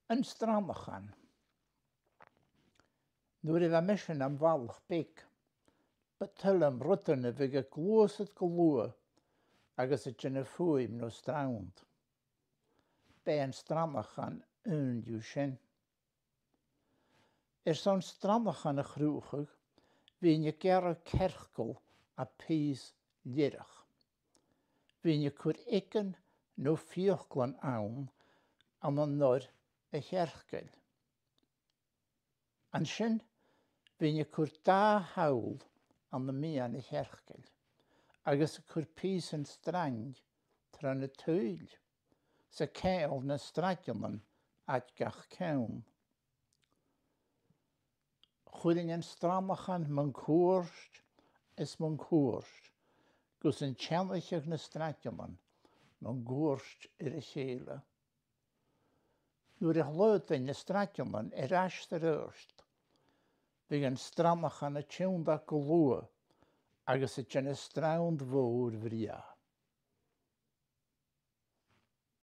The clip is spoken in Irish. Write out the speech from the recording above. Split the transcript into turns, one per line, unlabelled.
Yn Stranachan. Nuair I bheith mission am bhalch big, betullum rutterne vige glúsad go lua agus a djinna fuim no straunt. Bei an Stranachan undiú sin. Son Stranachan a chrúchag, vín je gera kerchel a pís lirach. Vín je kur ikken no fiochlan aun an an nor a cherchgel. An sin, vín je kur da haul an na mian a cherchgel, agus a kur pís an strang tra na tuil, sa keil na stradjaman at gach keun. Chwilin an Stranachan man koerst is man koerst, gus an tjannachig na stradjaman man koerst a chele. Nuair a chluid na stradjaman ashtar eerst, vig an Stranachan a tjúnda go lua agus a djinna straund vór vria.